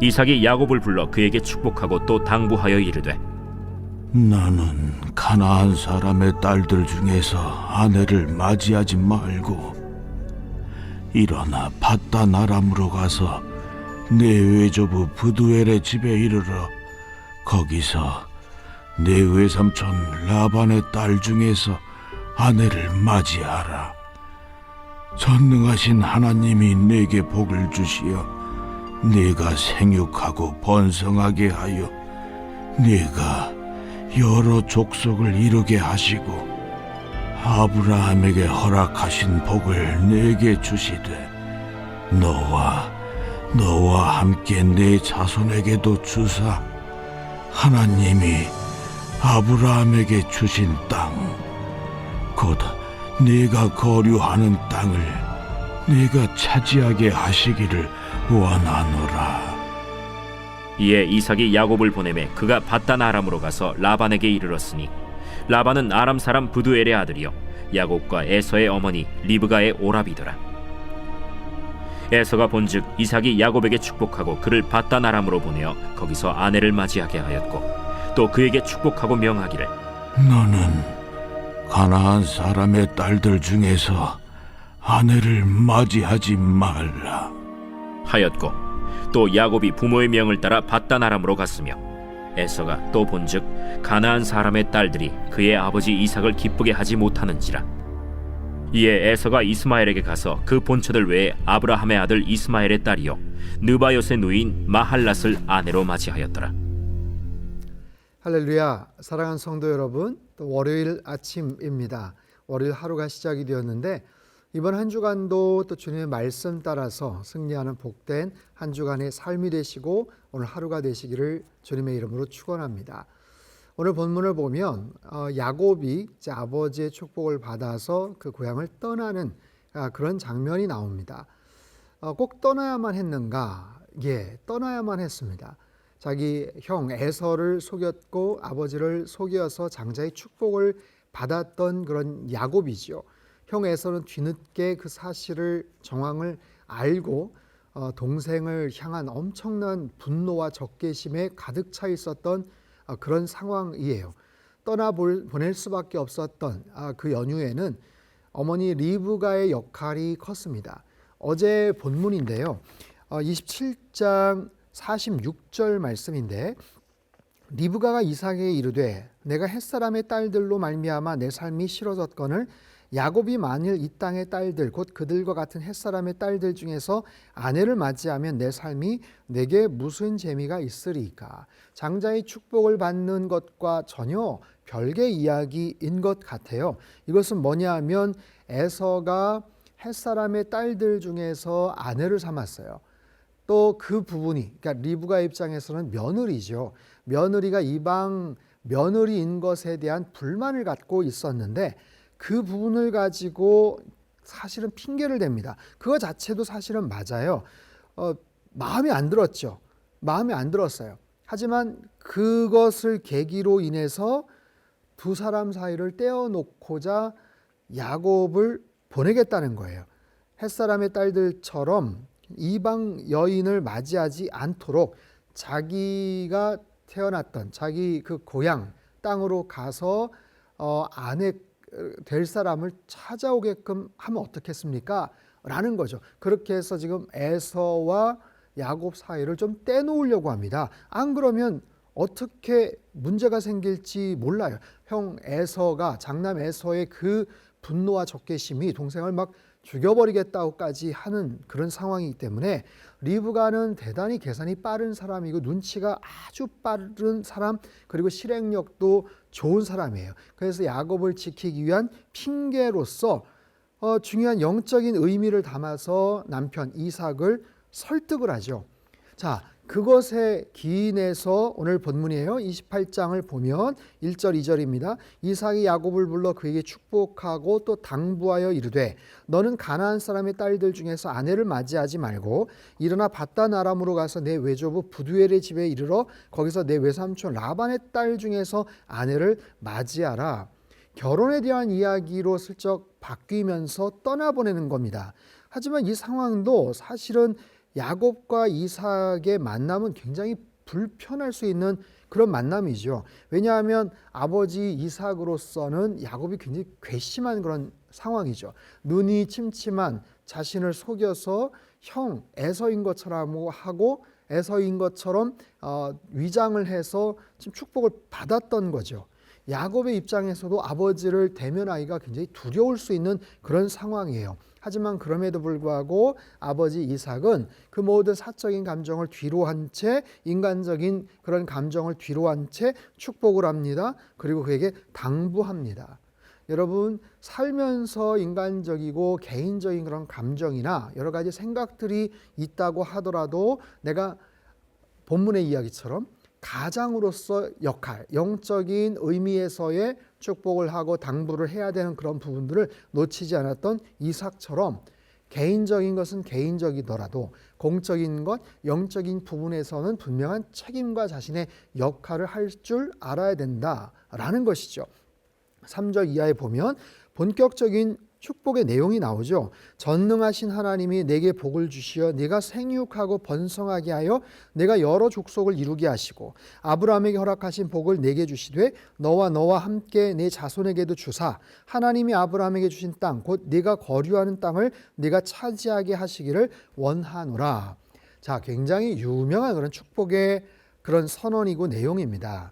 이삭이 야곱을 불러 그에게 축복하고 또 당부하여 이르되 나는 가나안 사람의 딸들 중에서 아내를 맞이하지 말고 일어나 밧단 아람으로 가서 내 외조부 부두엘의 집에 이르러 거기서 내 외삼촌 라반의 딸 중에서 아내를 맞이하라. 전능하신 하나님이 내게 복을 주시어 네가 생육하고 번성하게 하여 네가 여러 족속을 이루게 하시고 아브라함에게 허락하신 복을 내게 주시되 너와 함께 내 자손에게도 주사 하나님이 아브라함에게 주신 땅 곧 네가 거류하는 땅을 네가 차지하게 하시기를 원하노라. 이에 이삭이 야곱을 보내매 그가 밧단 아람으로 가서 라반에게 이르렀으니 라반은 아람 사람 부두엘의 아들이요 야곱과 에서의 어머니 리브가의 오라비더라. 에서가 본즉 이삭이 야곱에게 축복하고 그를 밧단 아람으로 보내어 거기서 아내를 맞이하게 하였고 또 그에게 축복하고 명하기를 너는 가나안 사람의 딸들 중에서 아내를 맞이하지 말라 하였고 또 야곱이 부모의 명을 따라 밧단 아람으로 갔으며 에서가 또 본즉 가나안 사람의 딸들이 그의 아버지 이삭을 기쁘게 하지 못하는지라. 이에 에서가 이스마엘에게 가서 그 본처들 외에 아브라함의 아들 이스마엘의 딸이요 느바요의 누인 마할랏을 아내로 맞이하였더라. 할렐루야. 사랑하는 성도 여러분, 또 월요일 아침입니다. 월요일 하루가 시작이 되었는데 이번 한 주간도 또 주님의 말씀 따라서 승리하는 복된 한 주간의 삶이 되시고 오늘 하루가 되시기를 주님의 이름으로 축원합니다. 오늘 본문을 보면 야곱이 이제 아버지의 축복을 받아서 그 고향을 떠나는 그런 장면이 나옵니다. 꼭 떠나야만 했는가? 예, 떠나야만 했습니다. 자기 형 에서를 속였고 아버지를 속여서 장자의 축복을 받았던 그런 야곱이죠. 형 에서는 뒤늦게 그 사실을 정황을 알고 동생을 향한 엄청난 분노와 적개심에 가득 차 있었던 그런 상황이에요. 떠나보낼 수밖에 없었던 그 연휴에는 어머니 리브가의 역할이 컸습니다. 어제 본문인데요. 27장 46절 말씀인데 리브가가 이삭에게 이르되 내가 햇사람의 딸들로 말미암아 내 삶이 싫어졌거늘 야곱이 만일 이 땅의 딸들 곧 그들과 같은 햇사람의 딸들 중에서 아내를 맞이하면 내 삶이 내게 무슨 재미가 있으리까. 장자의 축복을 받는 것과 전혀 별개 이야기인 것 같아요. 이것은 뭐냐 하면 에서가 햇사람의 딸들 중에서 아내를 삼았어요. 또 그 부분이 그러니까 리브가 입장에서는 며느리죠. 며느리가 이방 며느리인 것에 대한 불만을 갖고 있었는데 그 부분을 가지고 사실은 핑계를 댑니다. 그거 자체도 사실은 맞아요. 마음에 안 들었죠. 마음에 안 들었어요. 하지만 그것을 계기로 인해서 두 사람 사이를 떼어놓고자 야곱을 보내겠다는 거예요. 햇사람의 딸들처럼 이방 여인을 맞이하지 않도록 자기가 태어났던 자기 그 고향 땅으로 가서 아내 될 사람을 찾아오게끔 하면 어떻겠습니까? 라는 거죠. 그렇게 해서 지금 에서와 야곱 사이를 좀 떼놓으려고 합니다. 안 그러면 어떻게 문제가 생길지 몰라요. 형 에서가 장남 에서의 그 분노와 적개심이 동생을 막 죽여버리겠다고까지 하는 그런 상황이기 때문에 리브가는 대단히 계산이 빠른 사람이고 눈치가 아주 빠른 사람 그리고 실행력도 좋은 사람이에요. 그래서 야곱을 지키기 위한 핑계로서 중요한 영적인 의미를 담아서 남편 이삭을 설득을 하죠. 자, 그것에 기인해서 오늘 본문이에요. 28장을 보면 1절 2절입니다. 이삭이 야곱을 불러 그에게 축복하고 또 당부하여 이르되 너는 가나안 사람의 딸들 중에서 아내를 맞이하지 말고 일어나 밧단 아람으로 가서 내 외조부 부두엘의 집에 이르러 거기서 내 외삼촌 라반의 딸 중에서 아내를 맞이하라. 결혼에 대한 이야기로 슬쩍 바뀌면서 떠나보내는 겁니다. 하지만 이 상황도 사실은 야곱과 이삭의 만남은 굉장히 불편할 수 있는 그런 만남이죠. 왜냐하면 아버지 이삭으로서는 야곱이 굉장히 괘씸한 그런 상황이죠. 눈이 침침한 자신을 속여서 형 에서인 것처럼 하고 에서인 것처럼 위장을 해서 지금 축복을 받았던 거죠. 야곱의 입장에서도 아버지를 대면하기가 굉장히 두려울 수 있는 그런 상황이에요. 하지만 그럼에도 불구하고 아버지 이삭은 그 모든 사적인 감정을 뒤로 한 채, 인간적인 그런 감정을 뒤로 한 채 축복을 합니다. 그리고 그에게 당부합니다. 여러분, 살면서 인간적이고 개인적인 그런 감정이나 여러 가지 생각들이 있다고 하더라도 내가 본문의 이야기처럼 가장으로서 역할, 영적인 의미에서의 축복을 하고 당부를 해야 되는 그런 부분들을 놓치지 않았던 이삭처럼 개인적인 것은 개인적이더라도 공적인 것, 영적인 부분에서는 분명한 책임과 자신의 역할을 할 줄 알아야 된다라는 것이죠. 3절 이하에 보면 본격적인 축복의 내용이 나오죠. 전능하신 하나님이 내게 복을 주시어 네가 생육하고 번성하게 하여 내가 여러 족속을 이루게 하시고 아브라함에게 허락하신 복을 내게 주시되 너와 함께 내 자손에게도 주사 하나님이 아브라함에게 주신 땅 곧 네가 거류하는 땅을 네가 차지하게 하시기를 원하노라. 자, 굉장히 유명한 그런 축복의 그런 선언이고 내용입니다.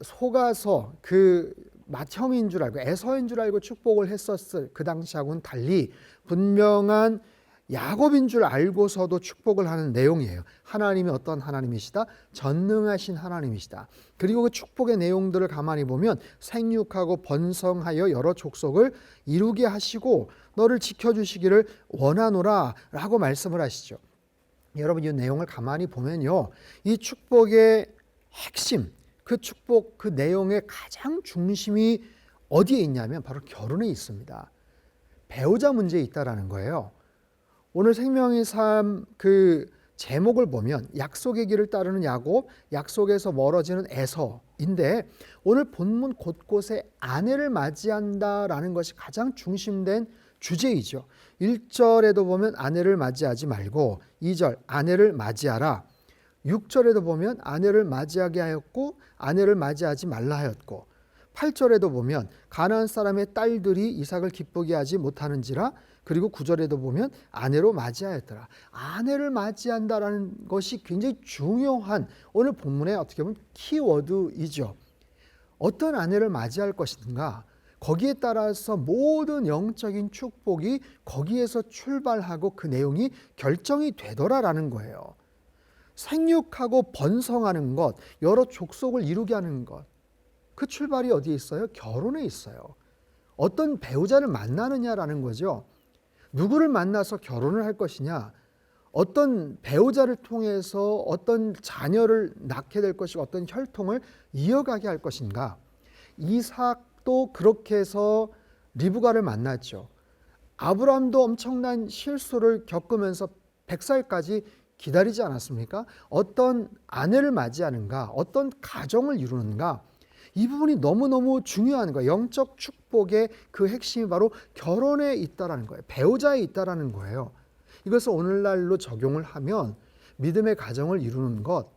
속아서 그 맏형인 줄 알고 에서인 줄 알고 축복을 했었을 그 당시하고는 달리 분명한 야곱인 줄 알고서도 축복을 하는 내용이에요. 하나님이 어떤 하나님이시다? 전능하신 하나님이시다. 그리고 그 축복의 내용들을 가만히 보면 생육하고 번성하여 여러 족속을 이루게 하시고 너를 지켜주시기를 원하노라 라고 말씀을 하시죠. 여러분, 이 내용을 가만히 보면요, 이 축복의 핵심, 그 축복, 그 내용의 가장 중심이 어디에 있냐면 바로 결혼에 있습니다. 배우자 문제에 있다라는 거예요. 오늘 생명의 삶 그 제목을 보면 약속의 길을 따르는 야곱, 약속에서 멀어지는 에서인데 오늘 본문 곳곳에 아내를 맞이한다라는 것이 가장 중심된 주제이죠. 1절에도 보면 아내를 맞이하지 말고 2절 아내를 맞이하라. 6절에도 보면 아내를 맞이하게 하였고 아내를 맞이하지 말라 하였고 8절에도 보면 가나안 사람의 딸들이 이삭을 기쁘게 하지 못하는지라. 그리고 9절에도 보면 아내로 맞이하였더라. 아내를 맞이한다라는 것이 굉장히 중요한 오늘 본문의 어떻게 보면 키워드이죠. 어떤 아내를 맞이할 것인가, 거기에 따라서 모든 영적인 축복이 거기에서 출발하고 그 내용이 결정이 되더라라는 거예요. 생육하고 번성하는 것, 여러 족속을 이루게 하는 것, 그 출발이 어디에 있어요? 결혼에 있어요. 어떤 배우자를 만나느냐라는 거죠. 누구를 만나서 결혼을 할 것이냐, 어떤 배우자를 통해서 어떤 자녀를 낳게 될 것이고 어떤 혈통을 이어가게 할 것인가. 이삭도 그렇게 해서 리브가를 만났죠. 아브라함도 엄청난 실수를 겪으면서 100살까지 기다리지 않았습니까? 어떤 아내를 맞이하는가, 어떤 가정을 이루는가, 이 부분이 너무너무 중요한 거예요. 영적 축복의 그 핵심이 바로 결혼에 있다라는 거예요. 배우자에 있다라는 거예요. 이것을 오늘날로 적용을 하면 믿음의 가정을 이루는 것,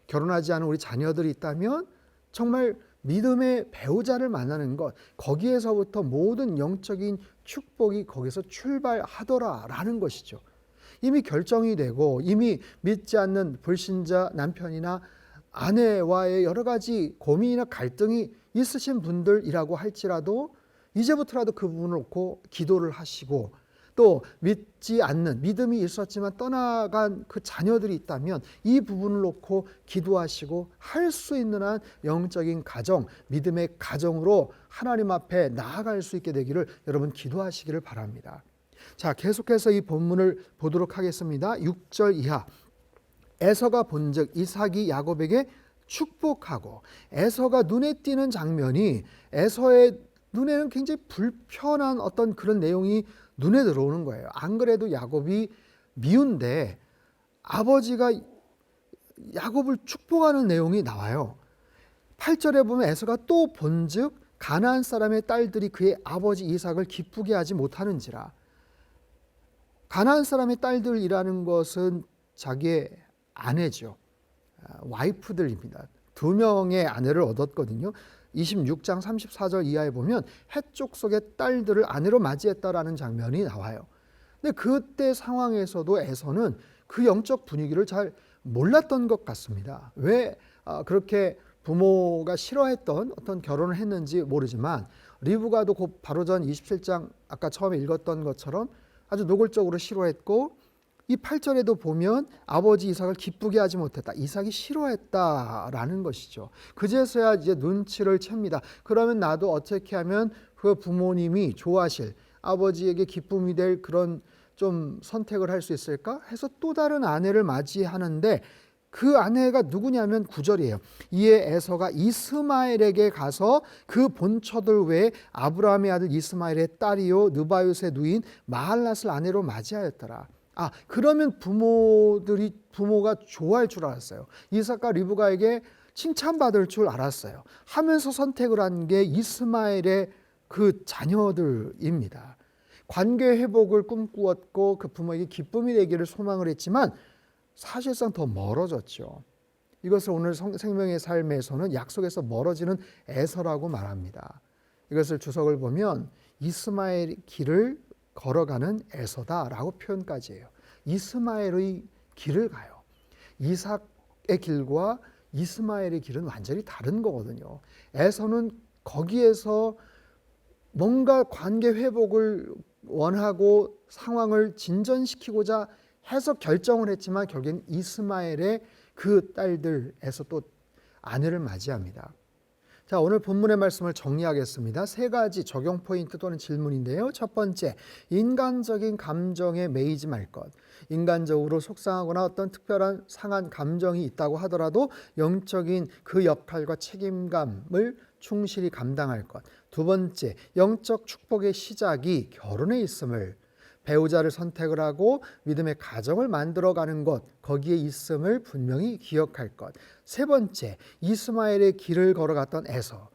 결혼하지 않은 우리 자녀들이 있다면 정말 믿음의 배우자를 만나는 것, 거기에서부터 모든 영적인 축복이 거기서 출발하더라라는 것이죠. 이미 결정이 되고 이미 믿지 않는 불신자 남편이나 아내와의 여러 가지 고민이나 갈등이 있으신 분들이라고 할지라도 이제부터라도 그 부분을 놓고 기도를 하시고 또 믿지 않는, 믿음이 있었지만 떠나간 그 자녀들이 있다면 이 부분을 놓고 기도하시고 할 수 있는 한 영적인 가정, 믿음의 가정으로 하나님 앞에 나아갈 수 있게 되기를 여러분 기도하시기를 바랍니다. 자, 계속해서 이 본문을 보도록 하겠습니다. 6절 이하. 에서가 본즉 이삭이 야곱에게 축복하고, 에서가 눈에 띄는 장면이 에서의 눈에는 굉장히 불편한 어떤 그런 내용이 눈에 들어오는 거예요. 안 그래도 야곱이 미운데 아버지가 야곱을 축복하는 내용이 나와요. 8절에 보면 에서가 또 본즉 가나안 사람의 딸들이 그의 아버지 이삭을 기쁘게 하지 못하는지라. 가나안 사람의 딸들이라는 것은 자기의 아내죠. 와이프들입니다. 2명의 아내를 얻었거든요. 26장 34절 이하에 보면 해쪽 속의 딸들을 아내로 맞이했다라는 장면이 나와요. 근데 그때 상황에서도 에서는 그 영적 분위기를 잘 몰랐던 것 같습니다. 왜 그렇게 부모가 싫어했던 어떤 결혼을 했는지 모르지만 리브가도 바로 전 27장 아까 처음에 읽었던 것처럼 아주 노골적으로 싫어했고 이 8절에도 보면 아버지 이삭을 기쁘게 하지 못했다. 이삭이 싫어했다라는 것이죠. 그제서야 이제 눈치를 챕니다. 그러면 나도 어떻게 하면 그 부모님이 좋아하실 아버지에게 기쁨이 될 그런 좀 선택을 할 수 있을까 해서 또 다른 아내를 맞이하는데 그 아내가 누구냐면 9절이에요. 이에 에서가 이스마엘에게 가서 그 본처들 외에 아브라함의 아들 이스마엘의 딸이요 느바요스의 누인 마할랏을 아내로 맞이하였더라. 그러면 부모가 좋아할 줄 알았어요. 이삭과 리브가에게 칭찬받을 줄 알았어요. 하면서 선택을 한 게 이스마엘의 그 자녀들입니다. 관계 회복을 꿈꾸었고 그 부모에게 기쁨이 되기를 소망을 했지만 사실상 더 멀어졌죠. 이것을 오늘 생명의 삶에서는 약속에서 멀어지는 에서라고 말합니다. 이것을 주석을 보면 이스마엘의 길을 걸어가는 에서다라고 표현까지 해요. 이스마엘의 길을 가요. 이삭의 길과 이스마엘의 길은 완전히 다른 거거든요. 에서는 거기에서 뭔가 관계 회복을 원하고 상황을 진전시키고자 해서 결정을 했지만 결국엔 이스마엘의 그 딸들에서 또 아내를 맞이합니다. 자, 오늘 본문의 말씀을 정리하겠습니다. 3가지 적용 포인트 또는 질문인데요. 첫 번째, 인간적인 감정에 매이지 말 것. 인간적으로 속상하거나 어떤 특별한 상한 감정이 있다고 하더라도 영적인 그 역할과 책임감을 충실히 감당할 것. 두 번째, 영적 축복의 시작이 결혼에 있음을, 배우자를 선택을 하고 믿음의 가정을 만들어가는 것, 거기에 있음을 분명히 기억할 것. 세 번째, 이스마엘의 길을 걸어갔던 에서,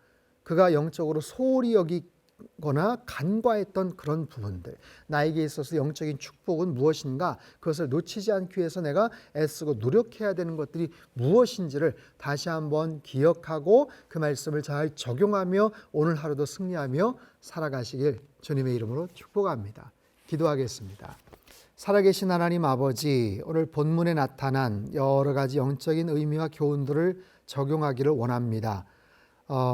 그가 영적으로 소홀히 여기거나 간과했던 그런 부분들, 나에게 있어서 영적인 축복은 무엇인가, 그것을 놓치지 않기 위해서 내가 애쓰고 노력해야 되는 것들이 무엇인지를 다시 한번 기억하고 그 말씀을 잘 적용하며 오늘 하루도 승리하며 살아가시길 주님의 이름으로 축복합니다. 기도하겠습니다. 살아계신 하나님 아버지, 오늘 본문에 나타난 여러 가지 영적인 의미와 교훈들을 적용하기를 원합니다.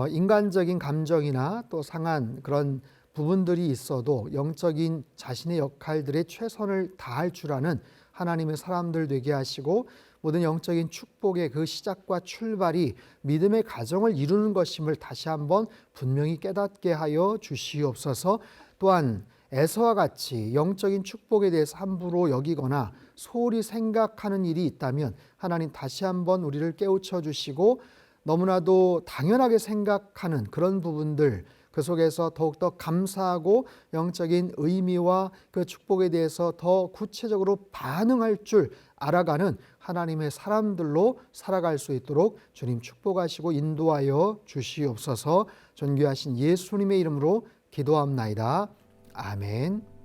인간적인 감정이나 또 상한 그런 부분들이 있어도 영적인 자신의 역할들에 최선을 다할 줄 아는 하나님의 사람들 되게 하시고 모든 영적인 축복의 그 시작과 출발이 믿음의 가정을 이루는 것임을 다시 한번 분명히 깨닫게 하여 주시옵소서. 또한 에서와 같이 영적인 축복에 대해서 함부로 여기거나 소홀히 생각하는 일이 있다면 하나님 다시 한번 우리를 깨우쳐 주시고 너무나도 당연하게 생각하는 그런 부분들 그 속에서 더욱더 감사하고 영적인 의미와 그 축복에 대해서 더 구체적으로 반응할 줄 알아가는 하나님의 사람들로 살아갈 수 있도록 주님 축복하시고 인도하여 주시옵소서. 존귀하신 예수님의 이름으로 기도합나이다. 아멘.